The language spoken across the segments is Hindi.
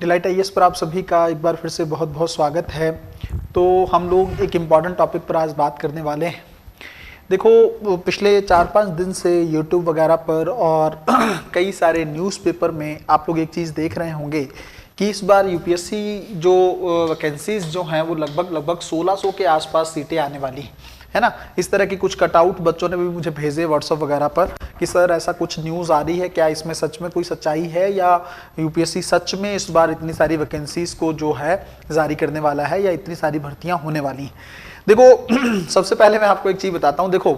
डिलाइट आईएएस पर आप सभी का एक बार फिर से बहुत बहुत स्वागत है। तो हम लोग एक इम्पॉर्टेंट टॉपिक पर आज बात करने वाले हैं। देखो, पिछले 4-5 दिन से यूट्यूब वगैरह पर और कई सारे न्यूज़पेपर में आप लोग एक चीज़ देख रहे होंगे कि इस बार यूपीएससी जो वैकेंसीज जो हैं वो लगभग 1600 के आसपास सीटें आने वाली है ना। इस तरह की कुछ कटआउट बच्चों ने भी मुझे भेजे व्हाट्सएप वगैरह पर कि सर ऐसा कुछ न्यूज़ आ रही है, क्या इसमें सच में कोई सच्चाई है या यूपीएससी सच में इस बार इतनी सारी वैकेंसीज को जो है जारी करने वाला है या इतनी सारी भर्तियां होने वाली हैं। देखो सबसे पहले मैं आपको एक चीज़ बताता हूँ। देखो,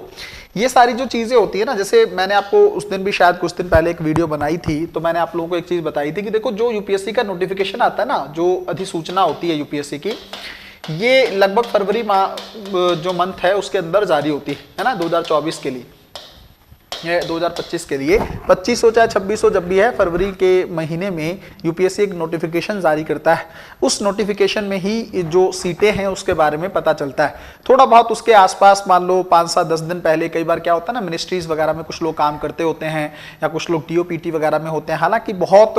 ये सारी जो चीज़ें होती है ना, जैसे मैंने आपको उस दिन भी शायद कुछ दिन पहले एक वीडियो बनाई थी, तो मैंने आप लोगों को एक चीज़ बताई थी कि देखो जो यूपीएससी का नोटिफिकेशन आता है ना, जो अधिसूचना होती है यूपीएससी की, ये लगभग फरवरी माह जो मंथ है उसके अंदर जारी होती है ना, 2024 के लिए, 2025 के लिए 25 हो चाहे 26 हो, जब भी है फरवरी के महीने में यूपीएससी एक नोटिफिकेशन जारी करता है। उस नोटिफिकेशन में ही जो सीटें हैं उसके बारे में पता चलता है। थोड़ा बहुत उसके आसपास मान लो 5-7-10 दिन पहले कई बार क्या होता है ना, मिनिस्ट्रीज वगैरह में कुछ लोग काम करते होते हैं या कुछ लोग टीओपीटी वगैरह में होते हैं। हालांकि बहुत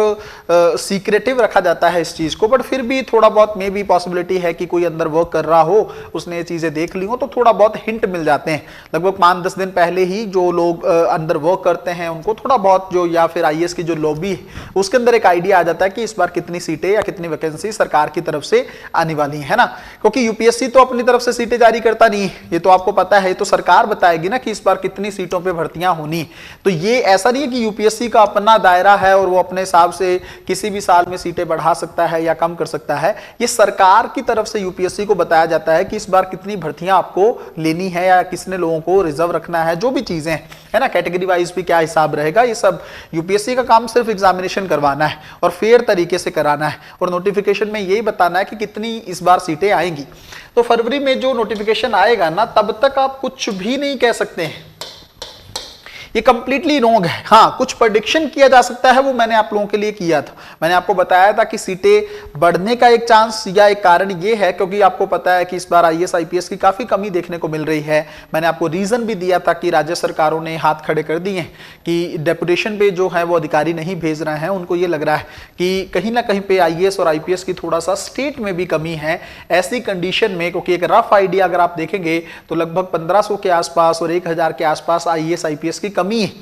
सीक्रेटिव रखा जाता है इस चीज़ को, बट फिर भी थोड़ा बहुत मे भी पॉसिबिलिटी है कि कोई अंदर वर्क कर रहा हो, उसने ये चीज़ें देख ली हो, तो थोड़ा बहुत हिंट मिल जाते हैं। लगभग 5-10 दिन पहले ही जो लोग अंदर वर्क करते हैं उनको थोड़ा बहुत जो, या फिर आईएएस की जो लॉबी है उसके अंदर एक आइडिया आ जाता है कि इस बार कितनी सीटें या कितनी वैकेंसी सरकार की तरफ से आने वाली है ना। क्योंकि यूपीएससी तो अपनी तरफ से सीटें जारी करता नहीं, ये तो आपको पता है, तो सरकार बताएगी ना कि इस बार कितनी सीटों पे भर्तियां होनी। तो ये ऐसा नहीं है कि यूपीएससी का अपना दायरा है और वो अपने हिसाब से किसी भी साल में सीटें बढ़ा सकता है या कम कर सकता है। ये सरकार की तरफ से यूपीएससी को बताया जाता है कि इस बार कितनी भर्तियां आपको लेनी है या किसने लोगों को रिजर्व रखना है, जो भी चीजें है ना, कैटेगरी वाइज भी क्या हिसाब रहेगा, ये सब यूपीएससी का काम सिर्फ एग्जामिनेशन करवाना है और फेयर तरीके से कराना है और नोटिफिकेशन में यही बताना है कि कितनी इस बार सीटें आएंगी। तो फरवरी में जो नोटिफिकेशन आएगा ना, तब तक आप कुछ भी नहीं कह सकते हैं, ये कंप्लीटली रॉन्ग है। हाँ, कुछ प्रेडिक्शन किया जा सकता है, वो मैंने आप लोगों के लिए किया था। मैंने आपको बताया था कि सीटें बढ़ने का एक चांस या एक कारण ये है क्योंकि आपको पता है कि इस बार आईएएस आईपीएस की काफी कमी देखने को मिल रही है। मैंने आपको रीजन भी दिया था कि राज्य सरकारों ने हाथ खड़े कर दिए कि डेपुटेशन पे जो है वो अधिकारी नहीं भेज रहे हैं। उनको ये लग रहा है कि कहीं ना कहीं पे आईएएस और आईपीएस की थोड़ा सा स्टेट में भी कमी है। ऐसी कंडीशन में, क्योंकि एक रफ आइडिया अगर आप देखेंगे तो लगभग 1500 के आसपास और 1000 के आसपास आईएएस आईपीएस की कमी है।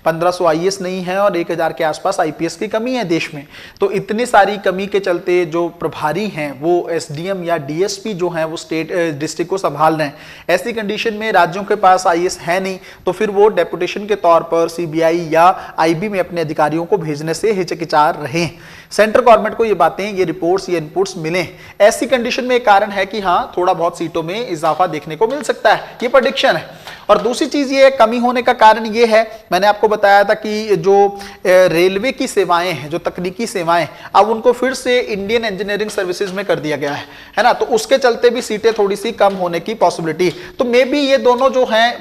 1500 आईएएस नहीं है और 1000 के आसपास आईपीएस की कमी है देश में। तो इतनी सारी कमी के चलते जो प्रभारी हैं वो एसडीएम या डीएसपी जो हैं वो स्टेट डिस्ट्रिक्ट को संभाल रहे हैं। ऐसी कंडीशन में राज्यों के पास आईएएस है नहीं, तो फिर वो डेपुटेशन के तौर पर सीबीआई या आईबी में अपने अधिकारियों को भेजने से हिचकिचा रहे हैं। सेंट्रल गवर्नमेंट को ये बातें, ये रिपोर्ट्स, ये इनपुट्स मिले। ऐसी कंडीशन में एक कारण है कि हाँ, थोड़ा बहुत सीटों में इजाफा देखने को मिल सकता है, ये प्रेडिक्शन है। और दूसरी चीज ये कमी होने का कारण ये है, मैंने आपको बताया था कि जो रेलवे की सेवाएं हैं, जो तकनीकी सेवाएं, अब उनको फिर से इंडियन इंजीनियरिंग सर्विसेज में कर दिया गया है ना। तो उसके चलते भी सीटें थोड़ी सी कम होने की पॉसिबिलिटी। तो मे बी ये दोनों जो हैं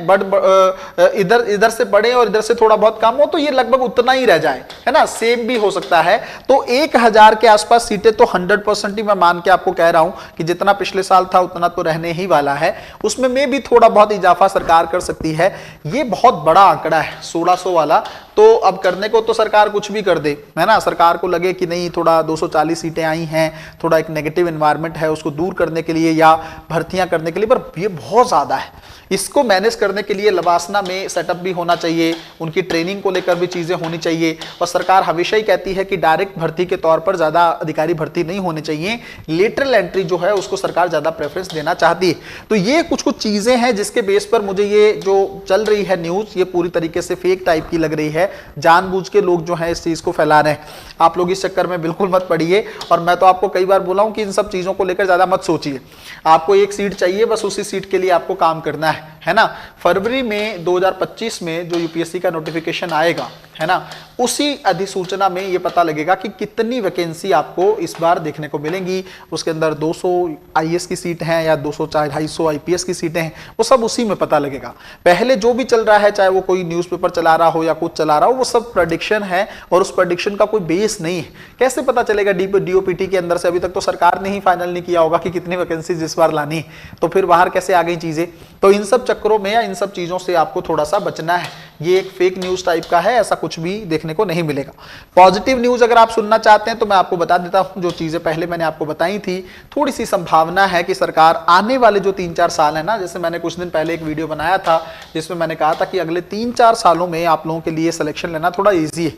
इधर से बढ़े और इधर से थोड़ा बहुत कम हो, तो ये लगभग उतना ही रह जाए, है ना, सेम भी हो सकता है। तो 1000 के आसपास सीटें तो 100% ही मैं मान के आपको कह रहा हूं कि जितना पिछले साल था उतना तो रहने ही वाला है। उसमें में भी थोड़ा बहुत इजाफा सरकार कर सकती है। ये बहुत बड़ा आंकड़ा है 1600 वाला, तो अब करने को तो सरकार कुछ भी कर दे, है ना। सरकार को लगे कि नहीं, थोड़ा 240 सीटें आई हैं, थोड़ा एक नेगेटिव एनवायरनमेंट है, उसको दूर करने के लिए या भर्तियां करने के लिए, पर ये बहुत ज्यादा है। इसको मैनेज करने के लिए लवासना में सेटअप भी होना चाहिए, उनकी ट्रेनिंग को लेकर भी चीजें होनी चाहिए। और सरकार हमेशा ही कहती है कि डायरेक्ट भर्ती के तौर पर ज्यादा अधिकारी भर्ती नहीं होने चाहिए, लेटरल एंट्री जो है उसको सरकार ज्यादा प्रेफरेंस देना चाहती है। तो ये कुछ चीजें हैं जिसके बेस पर मुझे ये जो चल रही है न्यूज, ये पूरी तरीके से फेक टाइप की लग रही है। जानबूझ के लोग जो है इस चीज को फैला रहे हैं। आप लोग इस चक्कर में बिल्कुल मत पड़िए, और मैं तो आपको कई बार बोला हूं कि इन सब चीजों को लेकर ज्यादा मत सोचिए। आपको एक सीट चाहिए, बस उसी सीट के लिए आपको काम करना है ना। फरवरी में 2025 में जो यूपीएससी का नोटिफिकेशन आएगा, है ना, उसी अधिसूचना में ये पता लगेगा कि कितनी वैकेंसी आपको इस बार देखने को मिलेंगी। उसके अंदर 200 आईएएस की सीट हैं या 200-250 आईपीएस की सीटें हैं, वो सब उसी में पता लगेगा। पहले जो भी चल रहा है, चाहे वो कोई न्यूज़पेपर चला रहा हो या कुछ चला रहा हो, वो सब प्रेडिक्शन है और उस प्रेडिक्शन का कोई बेस नहीं है। कैसे पता चलेगा डीओपीटी के अंदर से? अभी तक तो सरकार ने ही फाइनल नहीं किया होगा कि कितनी वैकेंसीज इस बार लानी, तो फिर बाहर कैसे आ गई चीजें। तो इन सब चक्करों में या इन सब चीजों से आपको थोड़ा सा बचना है। ये एक फेक न्यूज टाइप का है, ऐसा कुछ भी देखने को नहीं मिलेगा। पॉजिटिव न्यूज अगर आप सुनना चाहते हैं तो मैं आपको बता देता हूं, जो चीजें पहले मैंने आपको बताई थी, थोड़ी सी संभावना है कि सरकार आने वाले जो 3-4 साल है ना, जैसे मैंने कुछ दिन पहले एक वीडियो बनाया था जिसमें मैंने कहा था कि अगले 3-4 सालों में आप लोगों के लिए सिलेक्शन लेना थोड़ा ईजी है।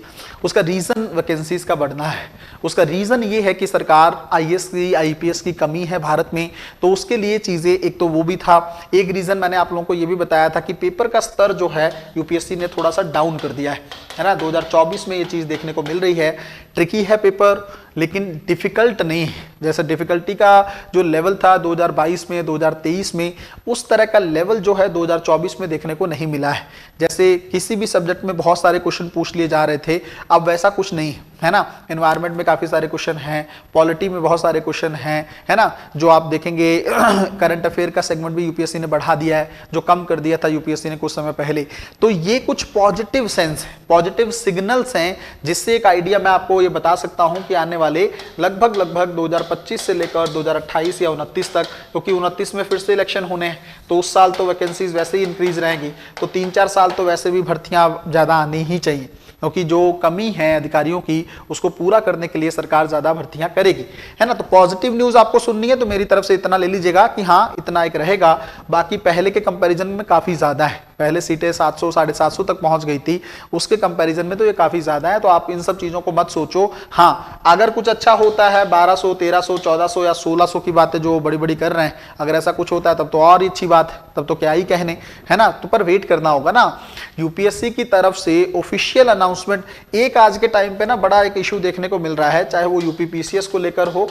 उसका रीजन वैकेंसीज का बढ़ना है। उसका रीजन ये है कि सरकार आईएएस की, आईपीएस की कमी है भारत में, तो उसके लिए चीजें, एक तो वो भी था। एक रीजन मैंने आप लोगों को ये भी बताया था कि पेपर का स्तर जो है यूपीएससी ने थोड़ा सा डाउन कर दिया है ना। 2024 में ये चीज देखने को मिल रही है। ट्रिकी है पेपर, लेकिन डिफिकल्ट नहीं है। जैसे डिफिकल्टी का जो लेवल था 2022 में, 2023 में, उस तरह का लेवल जो है 2024 में देखने को नहीं मिला है। जैसे किसी भी सब्जेक्ट में बहुत सारे क्वेश्चन पूछ लिए जा रहे थे, अब वैसा कुछ नहीं है ना। एनवायरनमेंट में काफी सारे क्वेश्चन हैं, पॉलिटी में बहुत सारे क्वेश्चन हैं, है ना। जो आप देखेंगे करंट अफेयर का सेगमेंट भी यूपीएससी ने बढ़ा दिया है, जो कम कर दिया था यूपीएससी ने कुछ समय पहले। तो ये कुछ पॉजिटिव सेंस है, पॉजिटिव सिग्नल्स हैं, जिससे एक आइडिया मैं आपको ये बता सकता हूं कि आने वाले लगभग 2025 से लेकर 2028 या 29 तक, क्योंकि 29 में फिर से इलेक्शन होने हैं, तो उस साल तो वैकेंसीज वैसे ही इंक्रीज रहेंगी, तो 3-4 साल तो वैसे भी भर्तियां ज्यादा आनी ही चाहिए, क्योंकि जो कमी है अधिकारियों की उसको पूरा करने के लिए सरकार ज्यादा भर्तियां करेगी, है ना। तो पॉजिटिव न्यूज आपको सुननी है तो मेरी तरफ से इतना ले लीजिएगा कि हाँ, इतना एक रहेगा। बाकी पहले के कंपैरिजन में काफी ज्यादा है, पहले सीटें 700 750 तक पहुंच गई थी, उसके कंपैरिजन में तो ये काफी ज्यादा है। तो आप इन सब चीजों को मत सोचो। हाँ, अगर कुछ अच्छा होता है, 1200, 1300, 1400 या 1600 की बातें जो बड़ी बड़ी कर रहे हैं, अगर ऐसा कुछ होता है तब तो और अच्छी बात है, तब तो क्या ही कहने, है ना। तो पर वेट करना होगा ना। यूपीएससी की तरफ से ऑफिशियल अनाउंसमेंट, एक आज के टाइम पे ना बड़ा एक इशू देखने को मिल रहा है, चाहे वो यूपीपीसीएस को लेकर हो,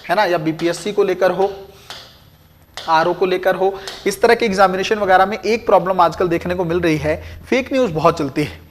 है ना, या बीपीएससी को लेकर हो, आरओ को लेकर हो, इस तरह के एग्जामिनेशन वगैरह में एक प्रॉब्लम आजकल देखने को मिल रही है, फेक न्यूज बहुत चलती है।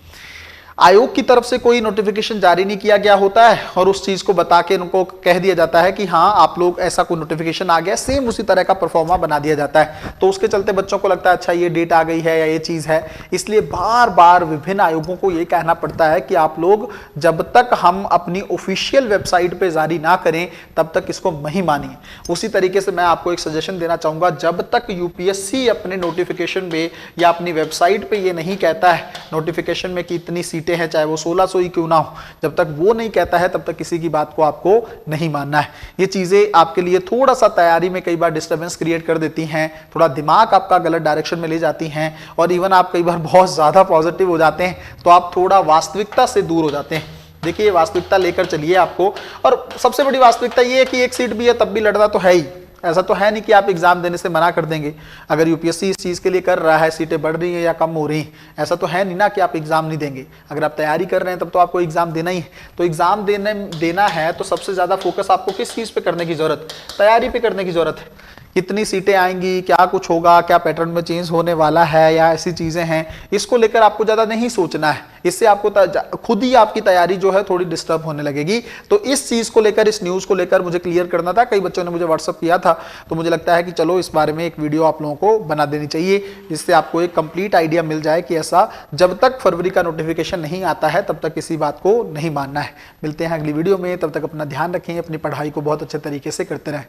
आयोग की तरफ से कोई नोटिफिकेशन जारी नहीं किया गया होता है और उस चीज को बता के उनको कह दिया जाता है कि हाँ, आप लोग, ऐसा कोई नोटिफिकेशन आ गया, सेम उसी तरह का परफॉर्मा बना दिया जाता है। तो उसके चलते बच्चों को लगता है अच्छा ये डेट आ गई है या ये चीज है। इसलिए बार बार विभिन्न आयोगों को ये कहना पड़ता है कि आप लोग, जब तक हम अपनी ऑफिशियल वेबसाइट पे जारी ना करें तब तक इसको नहीं मानिए। उसी तरीके से मैं आपको एक सजेशन देना चाहूंगा, जब तक यूपीएससी अपने नोटिफिकेशन पे या अपनी वेबसाइट पे ये नहीं कहता है नोटिफिकेशन में कि इतनी सीटें हैं, चाहे वो 1600 ही क्यों ना हो, जब तक वो नहीं कहता है तब तक किसी की बात को आपको नहीं मानना है। ये चीजें आपके लिए थोड़ा सा तैयारी में कई बार डिस्टर्बेंस क्रिएट कर देती हैं, थोड़ा दिमाग आपका गलत डायरेक्शन में ले जाती हैं, और इवन आप कई बार बहुत ज्यादा पॉजिटिव हो जाते हैं, तो आप थोड़ा वास्तविकता से दूर हो जाते हैं। देखिए, वास्तविकता लेकर चलिए आपको। और सबसे बड़ी वास्तविकता ये है कि एक सीट भी है तब भी लड़ना तो है ही। ऐसा तो है नहीं कि आप एग्जाम देने से मना कर देंगे। अगर यूपीएससी इस चीज के लिए कर रहा है, सीटें बढ़ रही हैं या कम हो रही हैं, ऐसा तो है नहीं ना कि आप एग्जाम नहीं देंगे। अगर आप तैयारी कर रहे हैं तब तो आपको एग्जाम देना ही है। तो एग्जाम देना है तो सबसे ज्यादा फोकस आपको किस चीज पे करने की जरूरत है? तैयारी पे करने की जरूरत है। कितनी सीटें आएंगी, क्या कुछ होगा, क्या पैटर्न में चेंज होने वाला है या ऐसी चीजें हैं, इसको लेकर आपको ज्यादा नहीं सोचना है। इससे आपको खुद ही आपकी तैयारी जो है थोड़ी डिस्टर्ब होने लगेगी। तो इस चीज को लेकर, इस न्यूज को लेकर मुझे क्लियर करना था। कई बच्चों ने मुझे व्हाट्सअप किया था, तो मुझे लगता है कि चलो इस बारे में एक वीडियो आप लोगों को बना देनी चाहिए, जिससे आपको एक कंप्लीट आइडिया मिल जाए कि ऐसा जब तक फरवरी का नोटिफिकेशन नहीं आता है तब तक किसी बात को नहीं मानना है। मिलते हैं अगली वीडियो में, तब तक अपना ध्यान रखें, अपनी पढ़ाई को बहुत अच्छे तरीके से करते रहें।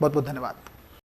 बहुत बहुत धन्यवाद।